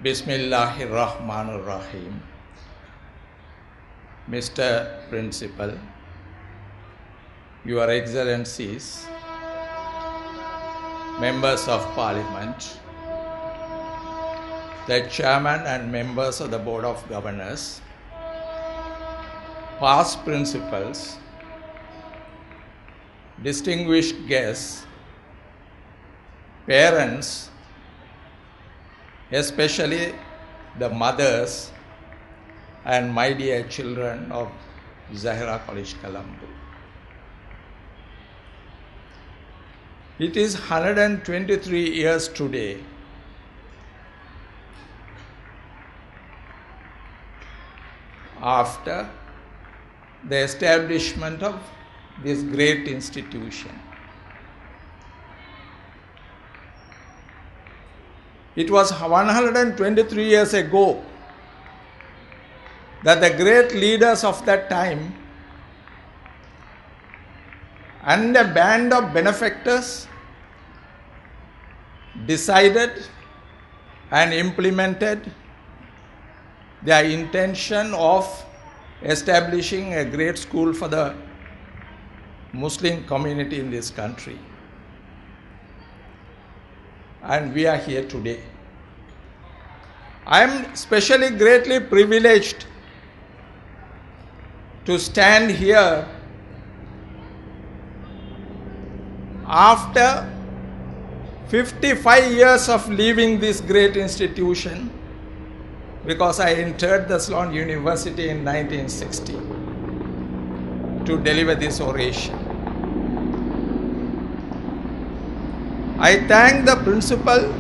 Bismillahirrahmanirrahim. Mr. Principal, Your Excellencies, Members of Parliament, the Chairman and members of the Board of Governors, past principals, distinguished guests, parents, especially the mothers and my dear children of Zahira College, Colombo. It is 123 years today after the establishment of this great institution. It was 123 years ago that the great leaders of that time and a band of benefactors decided and implemented their intention of establishing a great school for the Muslim community in this country. And we are here today. I am especially greatly privileged to stand here after 55 years of leaving this great institution, because I entered the Sloan University in 1960 to deliver this oration. I thank the principal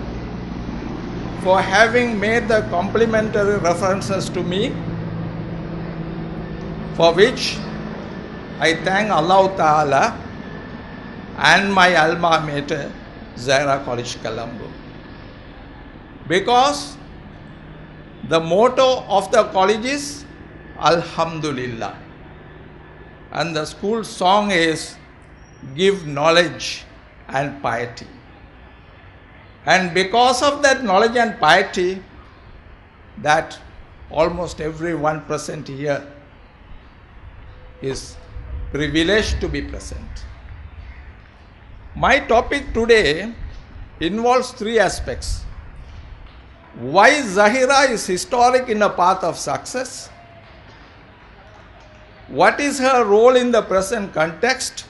for having made the complimentary references to me, for which I thank Allah Ta'ala and my alma mater, Zahira College, Colombo. Because the motto of the college is Alhamdulillah, and the school song is Give Knowledge and Piety. And because of that knowledge and piety, that almost everyone present here is privileged to be present. My topic today involves three aspects. Why Zahira is historic in a path of success, what is her role in the present context,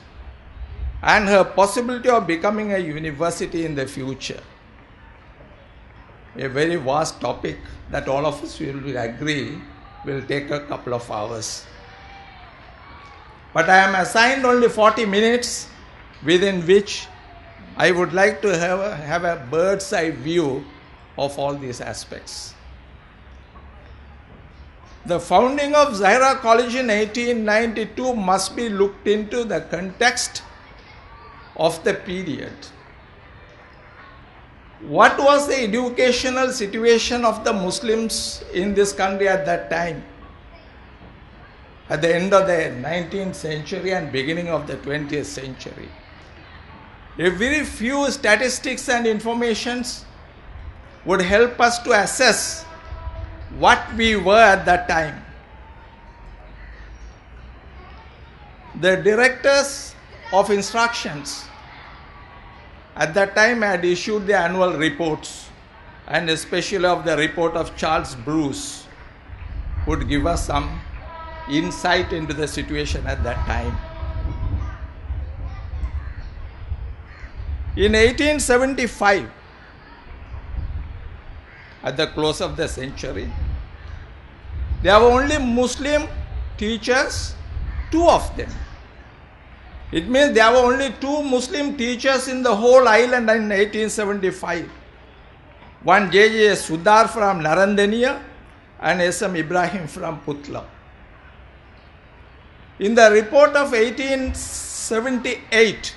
and her possibility of becoming a university in the future. A very vast topic that all of us will agree will take a couple of hours. But I am assigned only 40 minutes, within which I would like to have a bird's eye view of all these aspects. The founding of Zahira College in 1892 must be looked into the context of the period. What was the educational situation of the Muslims in this country at that time? At the end of the 19th century and beginning of the 20th century. A very few statistics and informations would help us to assess what we were at that time. The directors of instructions at that time had issued the annual reports, and especially of the report of Charles Bruce would give us some insight into the situation at that time. In 1875, at the close of the century, there were only Muslim teachers, two of them. It means there were only two Muslim teachers in the whole island in 1875. One J.J. Sudar from Narandaniya and S.M. Ibrahim from Putla. In the report of 1878,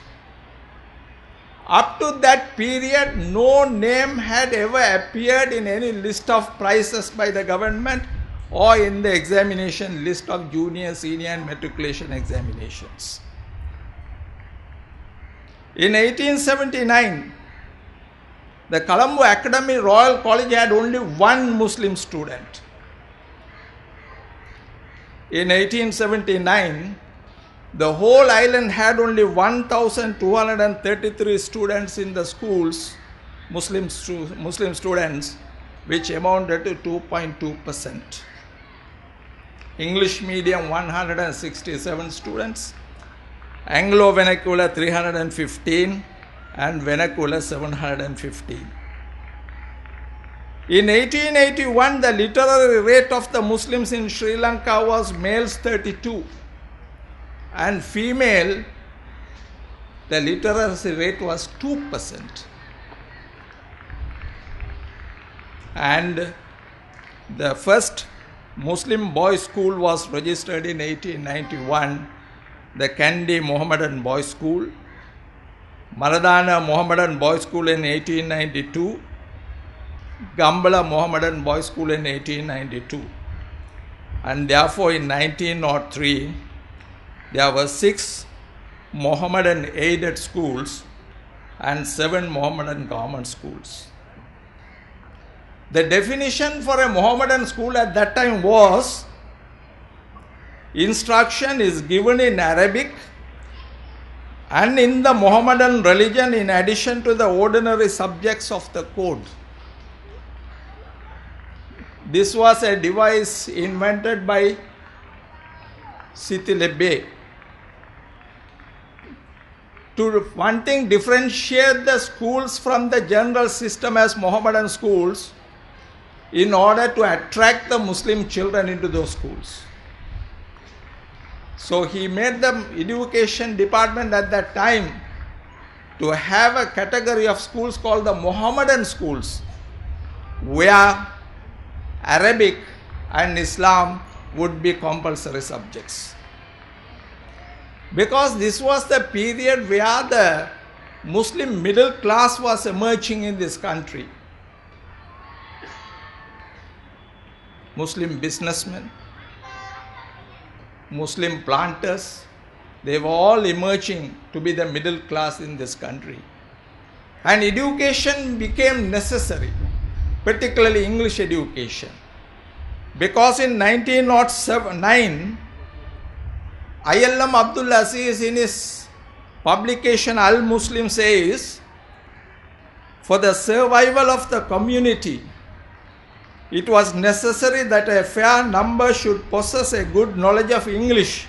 up to that period, no name had ever appeared in any list of prizes by the government or in the examination list of junior, senior and matriculation examinations. In 1879, the Colombo Academy Royal College had only one Muslim student. In 1879, the whole island had only 1,233 students in the schools, Muslim students, which amounted to 2.2%. English medium 167 students, Anglo vernacular 315, and vernacular 715. In 1881, the literary rate of the Muslims in Sri Lanka was males 32 and female, the literacy rate was 2%. And the first Muslim boys' school was registered in 1891, the Kandy Mohammedan Boys' School, Maradana Mohammedan Boys' School in 1892, Gambala Mohammedan Boys' School in 1892. And therefore in 1903, there were 6 Mohammedan aided schools and 7 Mohammedan government schools. The definition for a Mohammedan school at that time was: instruction is given in Arabic and in the Mohammedan religion in addition to the ordinary subjects of the code. This was a device invented by Sitilebe to one thing differentiate the schools from the general system as Mohammedan schools in order to attract the Muslim children into those schools. So he made the education department at that time to have a category of schools called the Mohammedan schools, where Arabic and Islam would be compulsory subjects. Because this was the period where the Muslim middle class was emerging in this country. Muslim businessmen, Muslim planters, they were all emerging to be the middle class in this country. And education became necessary, particularly English education. Because in 1909, ILM Abdul Aziz in his publication Al-Muslim says, for the survival of the community, it was necessary that a fair number should possess a good knowledge of English,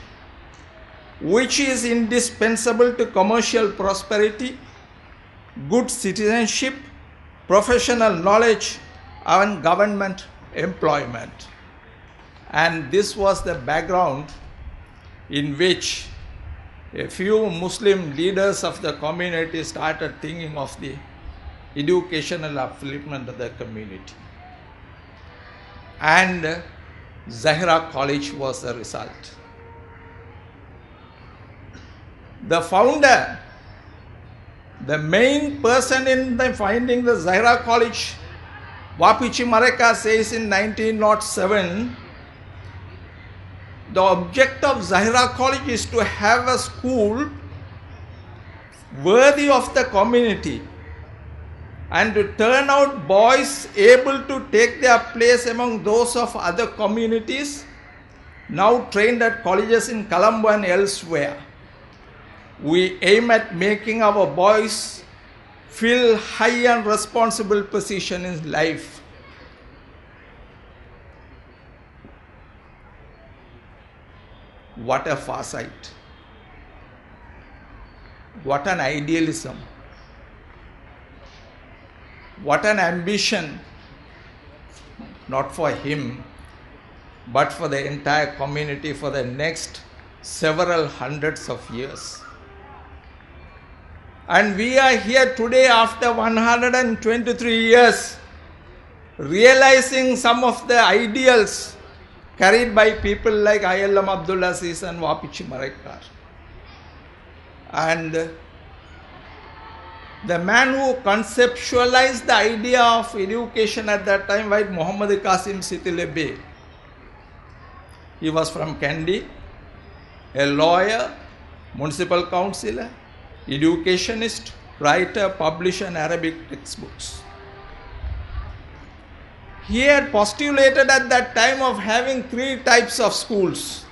which is indispensable to commercial prosperity, good citizenship, professional knowledge, and government employment. And this was the background in which a few Muslim leaders of the community started thinking of the educational upliftment of the community. And Zahira College was the result. The founder, the main person in the finding the Zahira College, Wapichi Mareka says in 1907, the object of Zahira College is to have a school worthy of the community and to turn out boys able to take their place among those of other communities now trained at colleges in Colombo and elsewhere. We aim at making our boys fill high and responsible position in life. What a foresight. What an idealism. What an ambition, not for him, but for the entire community for the next several hundreds of years. And we are here today after 123 years, realizing some of the ideals carried by people like ILM Abdul Aziz and Wapichi Marekar. And the man who conceptualized the idea of education at that time was Muhammad Qasim Sitilebe. He was from Kandy, a lawyer, municipal councillor, educationist, writer, publisher in Arabic textbooks. He had postulated at that time of having three types of schools: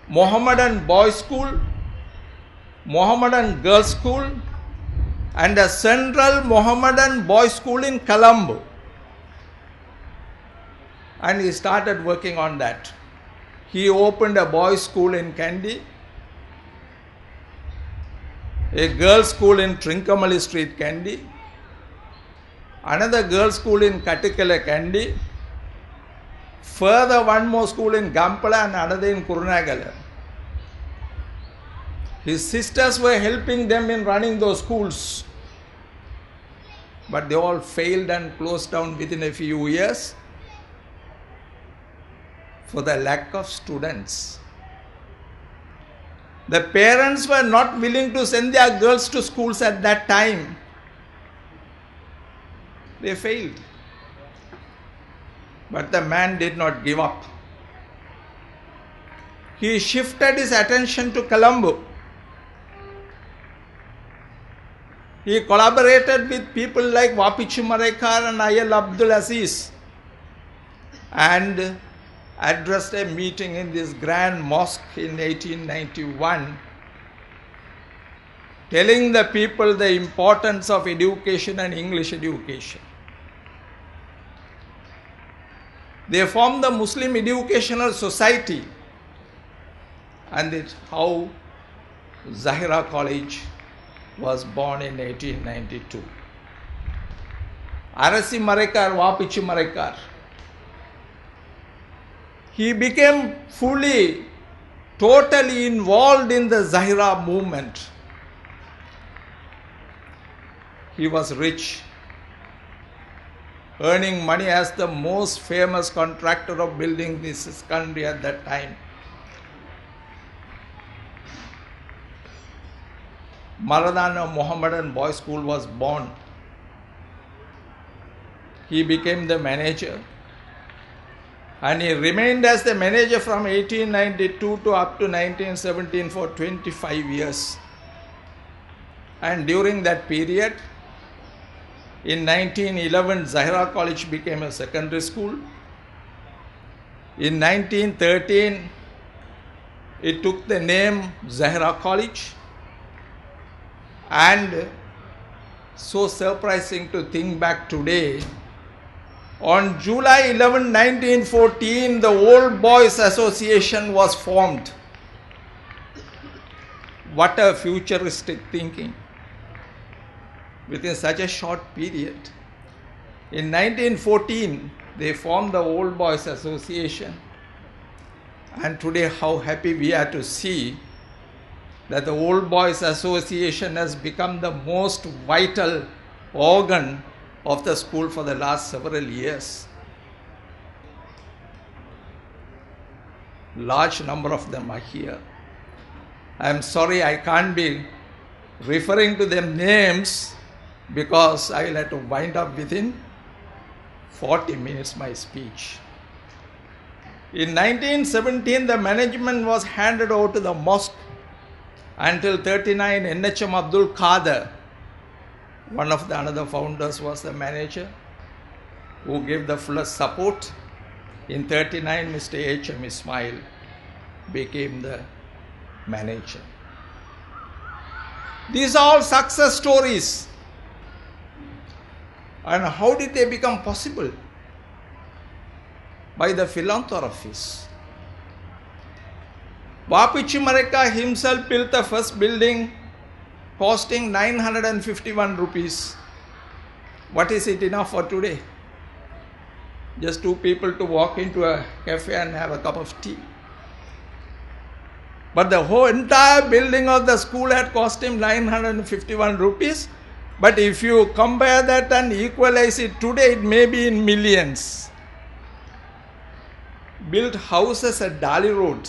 Mohammedan boys' school, Mohammedan girls' school, and a central Mohammedan boys' school in Colombo. And he started working on that. He opened a boys' school in Kandy, a girls' school in Trincomalee Street, Kandy, another girls' school in Katikala, Kandy, further one more school in Gampala and another in Kurunagala. His sisters were helping them in running those schools, but they all failed and closed down within a few years for the lack of students. The parents were not willing to send their girls to schools at that time. They failed. But the man did not give up. He shifted his attention to Colombo. He collaborated with people like Wapichu Marekar and Ayal Abdul Aziz and addressed a meeting in this grand mosque in 1891, telling the people the importance of education and English education. They formed the Muslim Educational Society, and it's how Zahira College was born in 1892. Arasi Marekar, Wapichu Marekar. He became fully, totally involved in the Zahira movement. He was rich, earning money as the most famous contractor of building this country at that time. Maradana Mohammedan Boys' School was born. He became the manager, and he remained as the manager from 1892 to up to 1917 for 25 years. And during that period, in 1911, Zahira College became a secondary school. In 1913, it took the name Zahira College. And so surprising to think back today, on July 11, 1914, the Old Boys Association was formed. What a futuristic thinking within such a short period. In 1914, they formed the Old Boys Association. And today, how happy we are to see that the Old Boys Association has become the most vital organ of the school for the last several years. Large number of them are here. I am sorry I can't be referring to them names because I will have to wind up within 40 minutes my speech. In 1917, the management was handed over to the mosque. Until 39, NHM Abdul Qadir, one of the another founders, was the manager who gave the fullest support. In 39, Mr. H.M. Ismail became the manager. These are all success stories. And how did they become possible? By the philanthropists. Wapichu Mareka himself built the first building costing 951 rupees. What is it enough for today? Just two people to walk into a cafe and have a cup of tea. But the whole entire building of the school had cost him 951 rupees. But if you compare that and equalize it today, it may be in millions. Built houses at Dali Road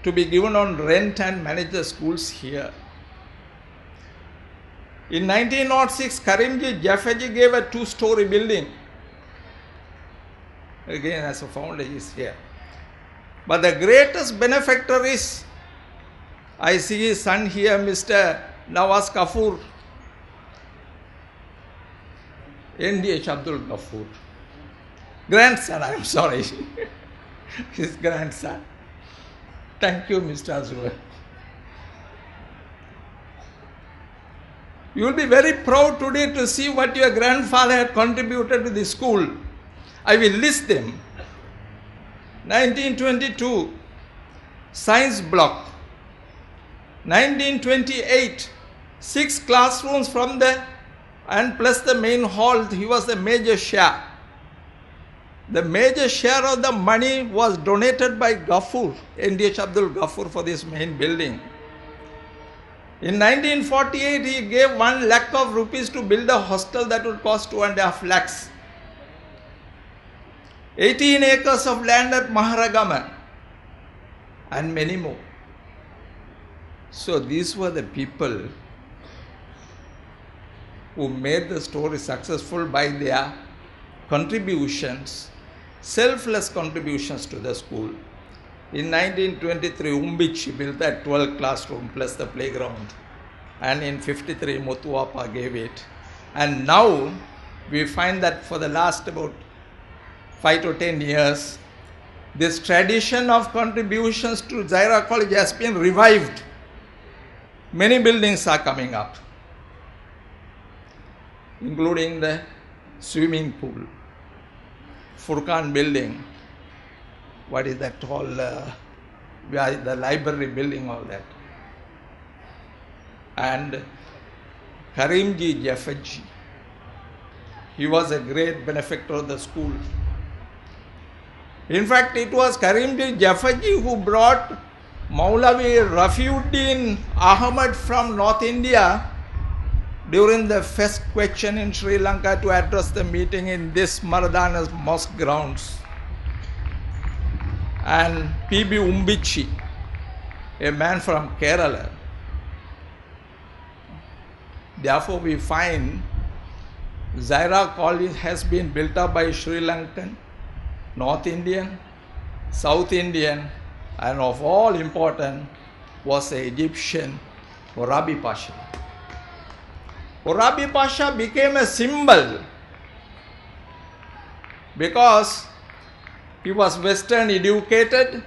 to be given on rent and manage the schools here. In 1906, Karimji Jaffeji gave a 2-story building. Again, as a founder, he is here. But the greatest benefactor is, I see his son here, Mr. Nawaz Kapoor. NDH Abdul Ghaffur. Grandson, I am sorry. His grandson. Thank you, Mr. Azura. You will be very proud today to see what your grandfather had contributed to the school. I will list them. 1922, science block. 1928, 6 classrooms from the and plus the main hall, he was the major share. The major share of the money was donated by Ghaffur, NDH Abdul Ghaffur, for this main building. In 1948, he gave 1 lakh of rupees to build a hostel that would cost 2.5 lakhs. 18 acres of land at Maharagama and many more. So these were the people who made the story successful by their contributions, selfless contributions to the school. In 1923, Umbichi built that 12 classroom plus the playground. And in 53, Mutuapa gave it. And now we find that for the last about 5 to 10 years, this tradition of contributions to Zahira College has been revived. Many buildings are coming up, including the swimming pool, Furqan building, what is that called, the library building, all that. And Karimji Jafaji, he was a great benefactor of the school. In fact, it was Karimji Jafaji who brought Maulavi Rafiuddin Ahmad from North India during the first question in Sri Lanka to address the meeting in this Maradana's mosque grounds. And P.B. Umbichi, a man from Kerala. Therefore, we find Zahira College has been built up by Sri Lankan, North Indian, South Indian, and of all important was the Egyptian Orabi Pasha. Orabi Pasha became a symbol because he was Western educated.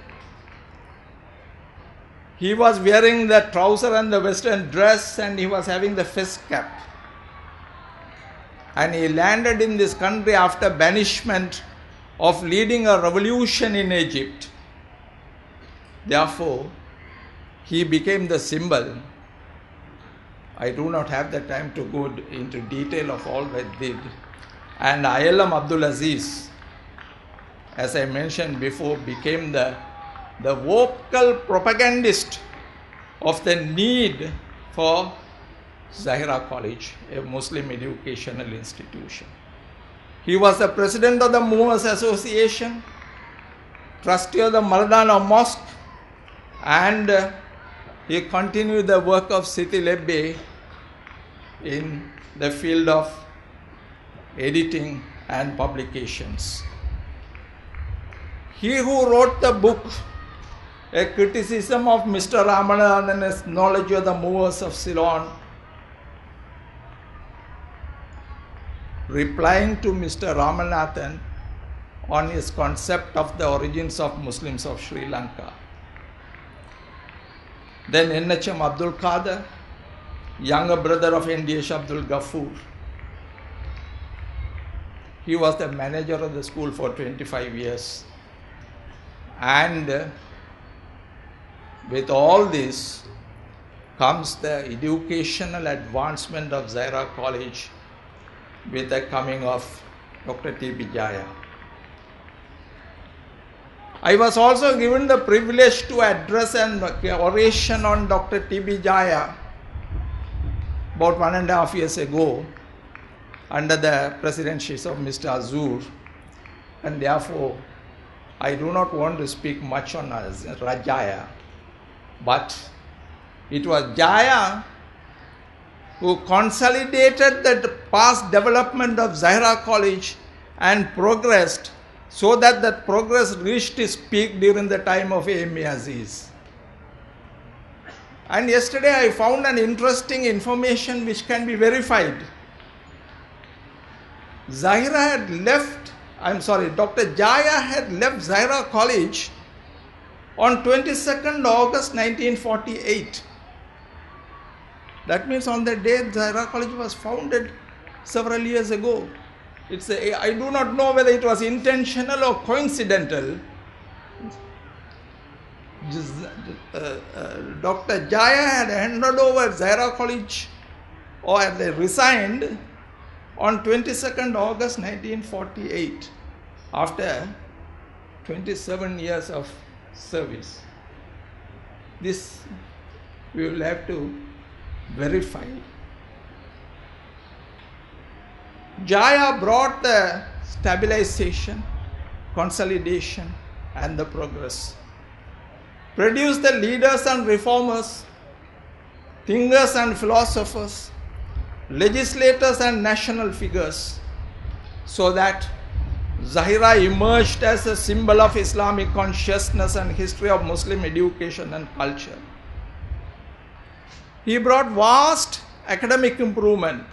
He was wearing the trouser and the Western dress, and he was having the face cap. And he landed in this country after banishment of leading a revolution in Egypt. Therefore, he became the symbol. I do not have the time to go into detail of all that did. And Ayalam Abdul Aziz, as I mentioned before, became the vocal propagandist of the need for Zahira College, a Muslim educational institution. He was the president of the Movers Association, trustee of the Maradana Mosque, and he continued the work of Siti Lebbe in the field of editing and publications. He who wrote the book, A Criticism of Mr. Ramanathan's Knowledge of the Movers of Ceylon, replying to Mr. Ramanathan on his concept of the origins of Muslims of Sri Lanka. Then NHM Abdul Qadir, younger brother of NDH Abdul Ghaffur. He was the manager of the school for 25 years. And with all this comes the educational advancement of Zahira College with the coming of Dr. T.B. Jaya. I was also given the privilege to address an oration on Dr. T.B. Jaya about 1.5 years ago under the presidency of Mr. Azur, and therefore I do not want to speak much on Jaya, but it was Jaya who consolidated the past development of Zahira College and progressed so that that progress reached its peak during the time of A.M. Aziz. And yesterday I found an interesting information which can be verified. Dr. Jaya had left Zahira College on 22nd August 1948. That means on the day Zahira College was founded several years ago. I do not know whether it was intentional or coincidental. Dr. Jaya had handed over Zahira College or had resigned on 22nd August 1948 after 27 years of service. This we will have to verify. Jaya brought the stabilization, consolidation and the progress. Produced the leaders and reformers, thinkers and philosophers, legislators and national figures, so that Zahira emerged as a symbol of Islamic consciousness and history of Muslim education and culture. He brought vast academic improvement.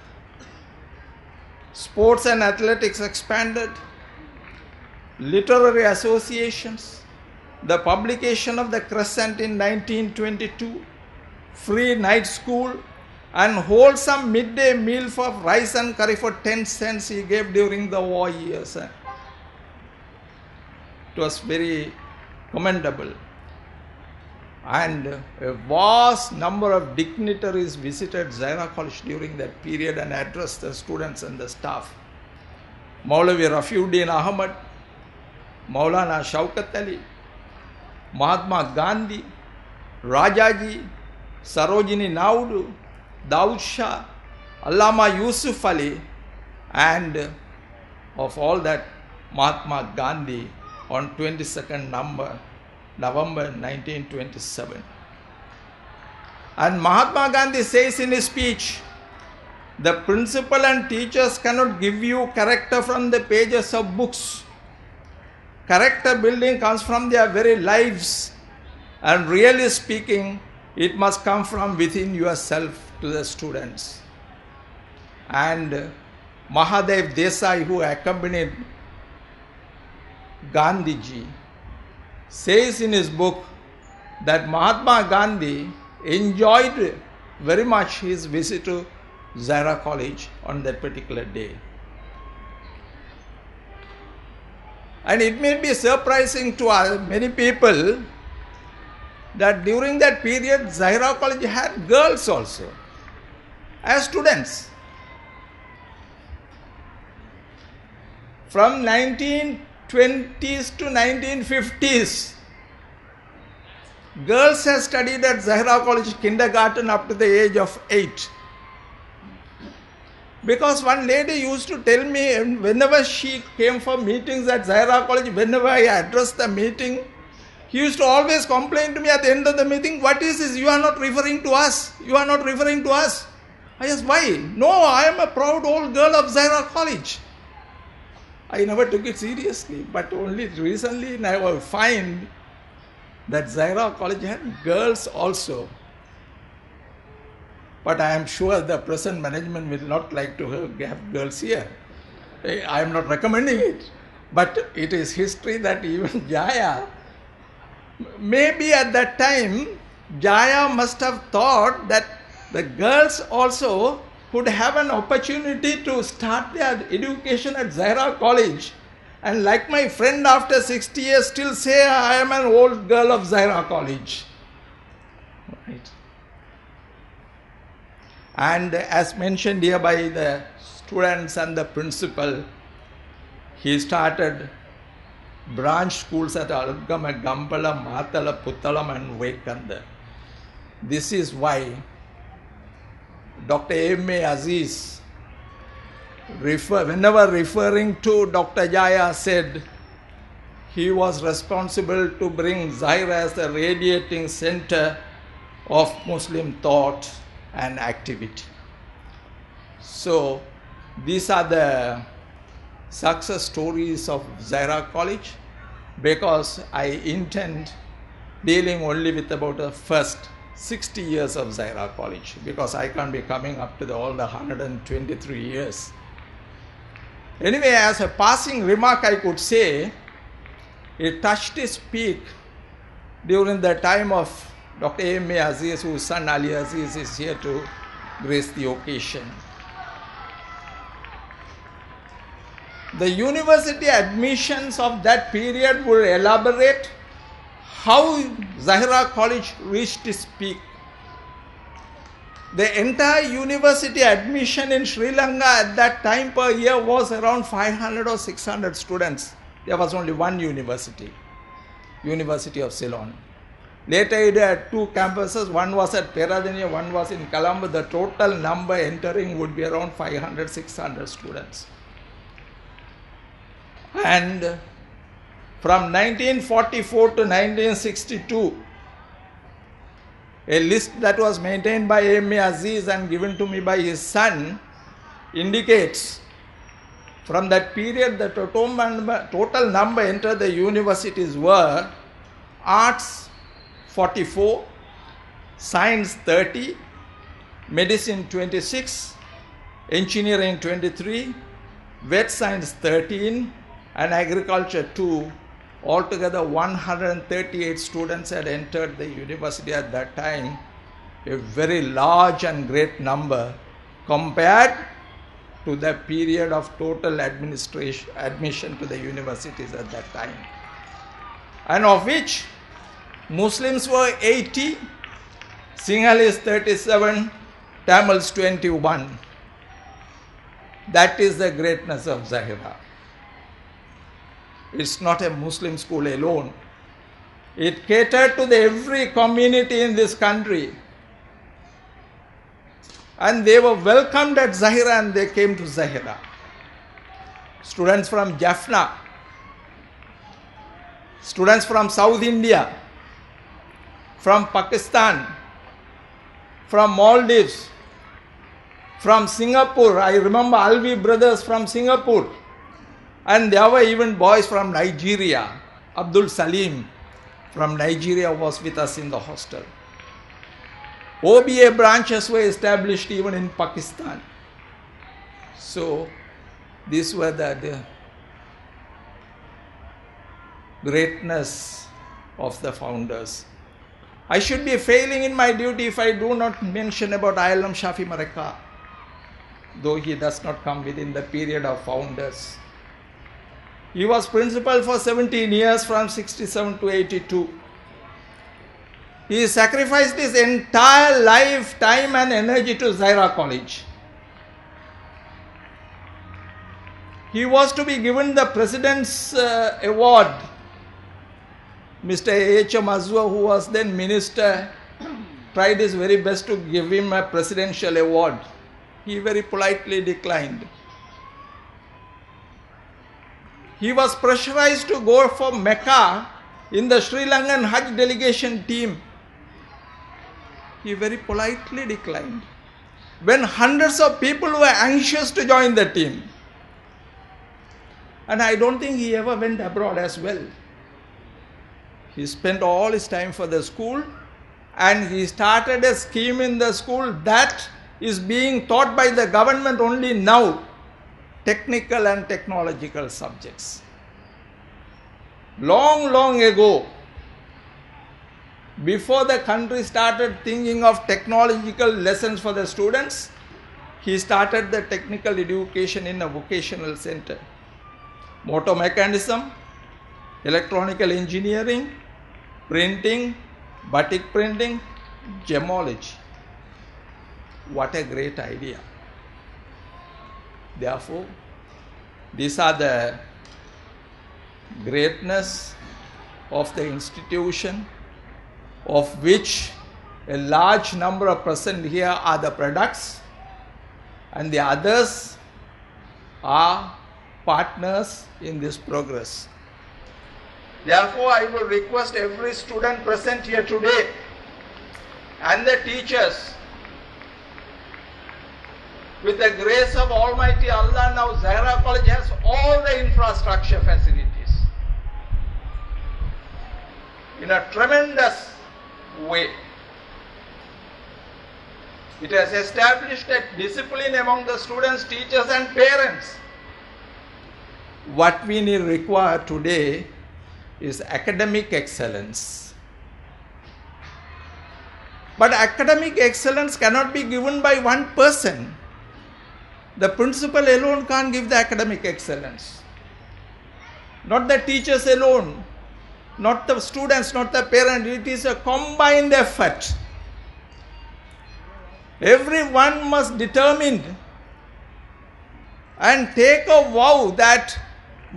Sports and athletics expanded, literary associations, the publication of the Crescent in 1922, free night school, and wholesome midday meal for rice and curry for 10 cents he gave during the war years. It was very commendable. And a vast number of dignitaries visited Zahira College during that period and addressed the students and the staff. Maulavi Rafiuddin Ahmad, Maulana Shaukat Ali, Mahatma Gandhi, Rajaji, Sarojini Naidu, Daud Shah, Allama Yusuf Ali, and of all that, Mahatma Gandhi on 22nd November 1927. And Mahatma Gandhi says in his speech, the principal and teachers cannot give you character from the pages of books. Character building comes from their very lives, and really speaking, it must come from within yourself to the students. And Mahadev Desai, who accompanied Gandhiji, says in his book that Mahatma Gandhi enjoyed very much his visit to Zahira College on that particular day. And it may be surprising to many people that during that period Zahira College had girls also as students. From 1920s to 1950s, girls have studied at Zahira College kindergarten up to the age of 8. Because one lady used to tell me, whenever she came for meetings at Zahira College, whenever I addressed the meeting, he used to always complain to me at the end of the meeting, what is this? You are not referring to us. You are not referring to us. I asked, why? No, I am a proud old girl of Zahira College. I never took it seriously, but only recently now I find that Zahira College had girls also. But I am sure the present management will not like to have girls here. I am not recommending it. But it is history that even Jaya, maybe at that time, Jaya must have thought that the girls also could have an opportunity to start their education at Zahira College. And like my friend after 60 years still say, I am an old girl of Zahira College. Right. And as mentioned here by the students and the principal, he started branch schools at Algama, Gampala, Matala, Puttalam and Vaikanda. This is why Dr. M.A. Aziz, whenever referring to Dr. Jaya, said he was responsible to bring Zahira as the radiating center of Muslim thought and activity. So these are the success stories of Zahira College, because I intend dealing only with about the first 60 years of Zahira College, because I can't be coming up to all the 123 years. Anyway, as a passing remark, I could say it touched its peak during the time of Dr. A.M.A. Aziz, whose son Ali Aziz is here to grace the occasion. The university admissions of that period will elaborate how Zahira College reached its peak. The entire university admission in Sri Lanka at that time per year was around 500 or 600 students. There was only one university, University of Ceylon. Later it had two campuses, one was at Peradeniya, one was in Colombo. The total number entering would be around 500, 600 students. And from 1944 to 1962, a list that was maintained by A.M.A. Aziz and given to me by his son indicates from that period the total number entered the universities were arts 44, science 30, medicine 26, engineering 23, vet science 13, and agriculture 2. Altogether 138 students had entered the university at that time, a very large and great number compared to the period of total admission to the universities at that time. And of which Muslims were 80, Sinhalese 37, Tamils 21. That is the greatness of Zahira. It's not a Muslim school alone. It catered to every community in this country. And they were welcomed at Zahira and they came to Zahira. Students from Jaffna, students from South India, from Pakistan, from Maldives, from Singapore. I remember Alvi brothers from Singapore. And there were even boys from Nigeria. Abdul Salim from Nigeria was with us in the hostel. OBA branches were established even in Pakistan. So these were the greatness of the founders. I should be failing in my duty if I do not mention about Alam Shafi Mareka, though he does not come within the period of founders. He was principal for 17 years from 67 to 82. He sacrificed his entire life, time and energy to Zahira College. He was to be given the President's Award. Mr. A.H.M. Azwa, who was then minister, tried his very best to give him a presidential award. He very politely declined. He was pressurized to go for Mecca in the Sri Lankan Hajj delegation team. He very politely declined, when hundreds of people were anxious to join the team. And I don't think he ever went abroad as well. He spent all his time for the school, and he started a scheme in the school that is being taught by the government only now. Technical and technological subjects. Long ago, before the country started thinking of technological lessons for the students, he started the technical education in a vocational center. Motor mechanism, electronical engineering, printing, batik printing, gemology. What a great idea. Therefore, these are the greatness of the institution, of which a large number of present here are the products, and the others are partners in this progress. Therefore, I will request every student present here today and the teachers, with the grace of Almighty Allah, now Zahira College has all the infrastructure facilities in a tremendous way. It has established a discipline among the students, teachers and parents what we need require today is academic excellence. But academic excellence cannot be given by one person. The principal alone can't give the academic excellence. Not the teachers alone, not the students, not the parents. It is a combined effort. Everyone must determine and take a vow that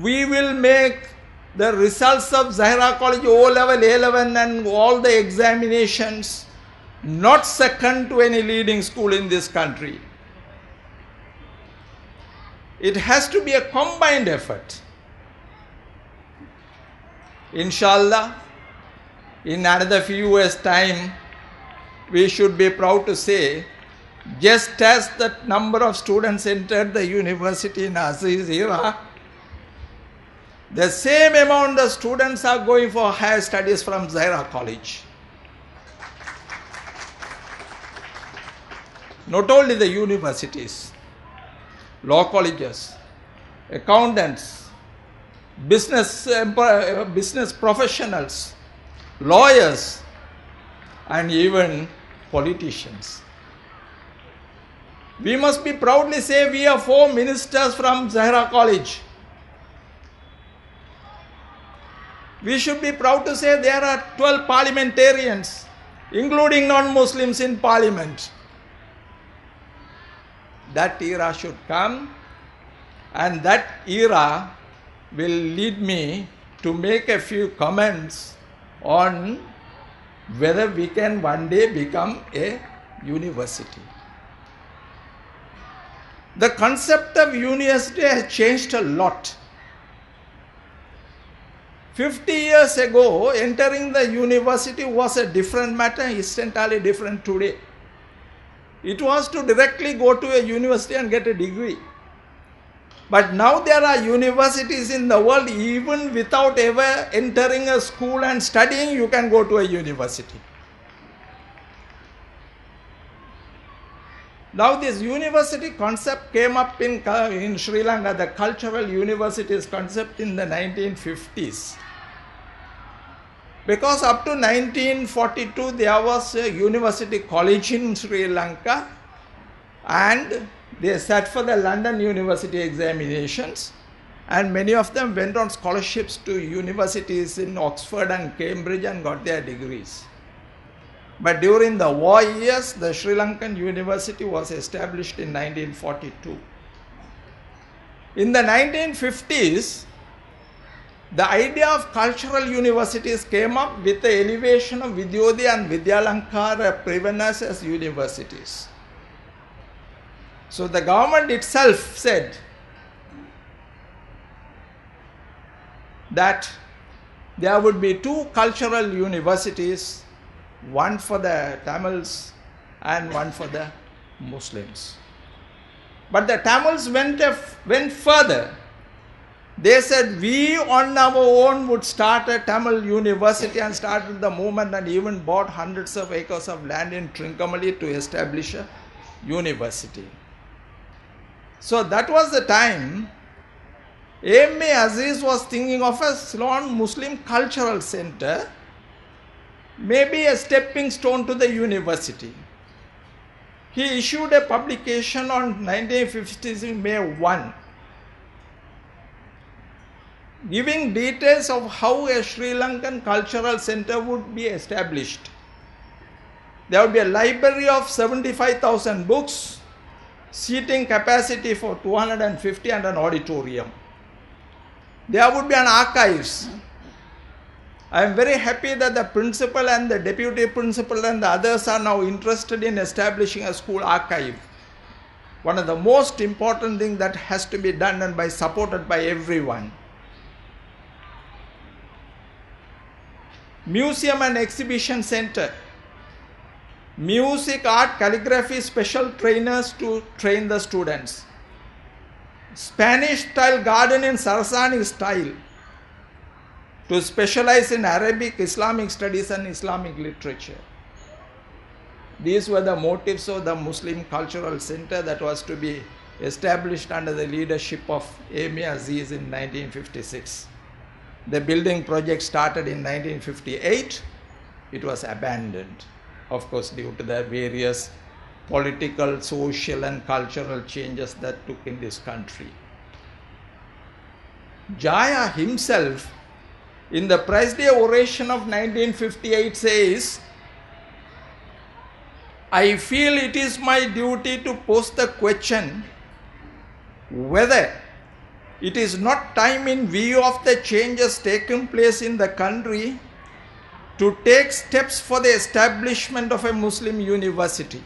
we will make the results of Zahira College O-level, A-level and all the examinations not second to any leading school in this country. It has to be a combined effort. Inshallah, in another few years' time, we should be proud to say, just as the number of students entered the university in Zahira, the same amount of students are going for higher studies from Zahira College. Not only the universities, law colleges, accountants, business professionals, lawyers, and even politicians. We must be proudly say we are 4 ministers from Zahira College. We should be proud to say there are 12 parliamentarians, including non-Muslims in parliament. That era should come, and that era will lead me to make a few comments on whether we can one day become a university. The concept of university has changed a lot. 50 years ago, entering the university was a different matter. It's entirely different today. It was to directly go to a university and get a degree. But now there are universities in the world, even without ever entering a school and studying, you can go to a university. Now this university concept came up in Sri Lanka, the cultural universities concept in the 1950s. Because up to 1942 there was a university college in Sri Lanka and they sat for the London University examinations, and many of them went on scholarships to universities in Oxford and Cambridge and got their degrees. But during the war years, the Sri Lankan University was established in 1942. In the 1950s, the idea of cultural universities came up with the elevation of Vidyodaya and Vidyalankara Prevenas as universities. So the government itself said that there would be 2 cultural universities, one for the Tamils and one for the Muslims. But the Tamils went further. They said we on our own would start a Tamil university and started the movement and even bought hundreds of acres of land in Trincomalee to establish a university. So that was the time A.M.A. Aziz was thinking of a Ceylon Muslim cultural center, maybe a stepping stone to the university. He issued a publication on 1950s in May 1, giving details of how a Sri Lankan cultural center would be established. There would be a library of 75,000 books, seating capacity for 250 and an auditorium. There would be an archives. I am very happy that the principal and the deputy principal and the others are now interested in establishing a school archive. One of the most important things that has to be done and supported by everyone. Museum and exhibition center. Music, art, calligraphy, special trainers to train the students. Spanish style garden in Sarasani style to specialize in Arabic, Islamic studies and Islamic literature. These were the motives of the Muslim Cultural Center that was to be established under the leadership of Amy Aziz in 1956. The building project started in 1958. It was abandoned, of course, due to the various political, social and cultural changes that took in this country. Jaya himself, in the Prize Day oration of 1958, says, "I feel it is my duty to pose the question whether it is not time, in view of the changes taking place in the country, to take steps for the establishment of a Muslim university.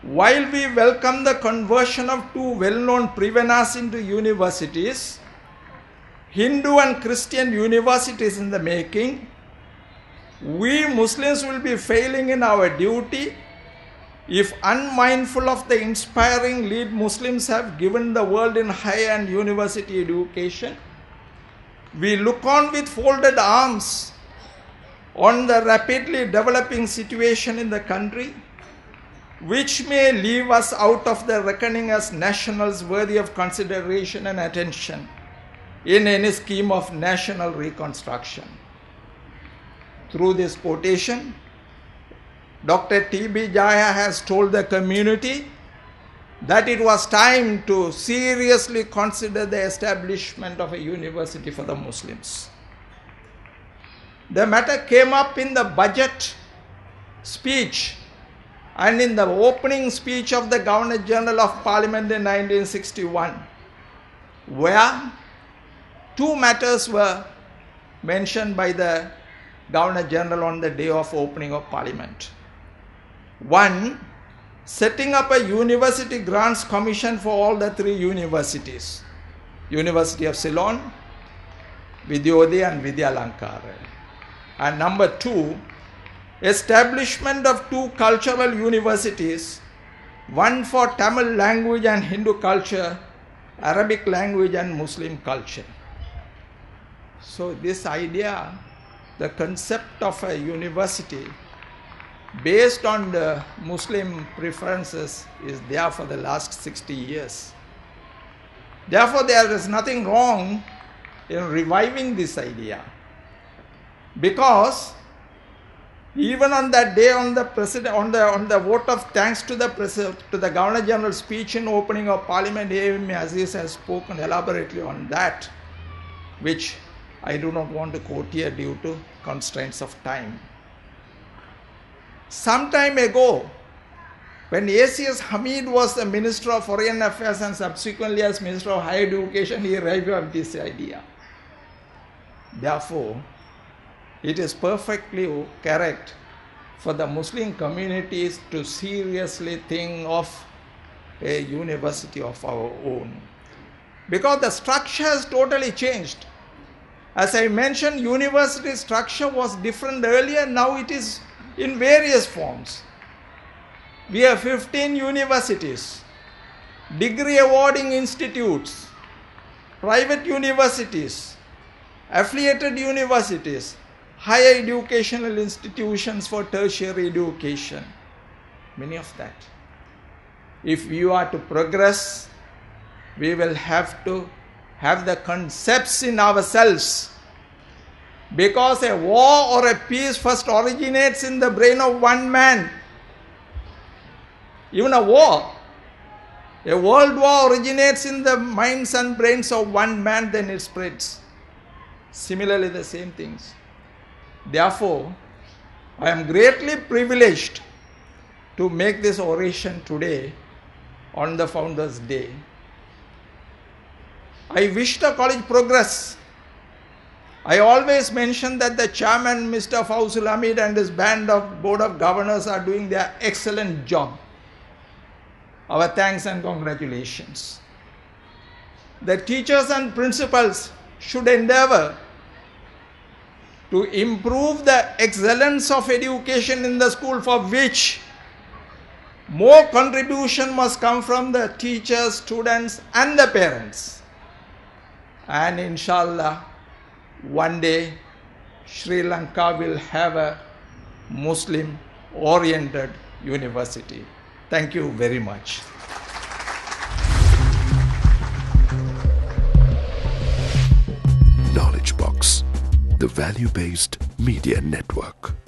While we welcome the conversion of two well-known Privanas into universities, Hindu and Christian universities in the making, we Muslims will be failing in our duty if, unmindful of the inspiring lead Muslims have given the world in higher and university education, we look on with folded arms on the rapidly developing situation in the country, which may leave us out of the reckoning as nationals worthy of consideration and attention in any scheme of national reconstruction." Through this quotation, Dr. T.B. Jaya has told the community that it was time to seriously consider the establishment of a university for the Muslims. The matter came up in the budget speech and in the opening speech of the Governor General of Parliament in 1961, where two matters were mentioned by the Governor General on the day of opening of Parliament. One, setting up a University Grants Commission for all the three universities, University of Ceylon, Vidyodaya and Vidyalankara. And number two, establishment of two cultural universities, one for Tamil language and Hindu culture, Arabic language and Muslim culture. So this idea, the concept of a university based on the Muslim preferences, is there for the last 60 years. Therefore, there is nothing wrong in reviving this idea, because even on that day, on the vote of thanks to the Governor General's speech in opening of Parliament, A.M. Aziz has spoken elaborately on that, which I do not want to quote here due to constraints of time. Some time ago, when A.C.S. Hamid was the Minister of Foreign Affairs and subsequently as Minister of Higher Education, he revived this idea. Therefore, it is perfectly correct for the Muslim communities to seriously think of a university of our own, because the structure has totally changed. As I mentioned, university structure was different earlier, now it is in various forms. We have 15 universities, degree awarding institutes, private universities, affiliated universities, higher educational institutions for tertiary education, many of that. If we are to progress, we will have to have the concepts in ourselves, because a war or a peace first originates in the brain of one man. Even a world war originates in the minds and brains of one man, then it spreads. Similarly, the same things. Therefore, I am greatly privileged to make this oration today on the Founders' Day. I wish the college progress. I always mention that the chairman, Mr. Fawzul Hamid, and his band of Board of Governors are doing their excellent job. Our thanks and congratulations. The teachers and principals should endeavor to improve the excellence of education in the school, for which more contribution must come from the teachers, students and the parents. And inshallah, one day Sri Lanka will have a Muslim oriented university. Thank you very much. the Value Based Media Network.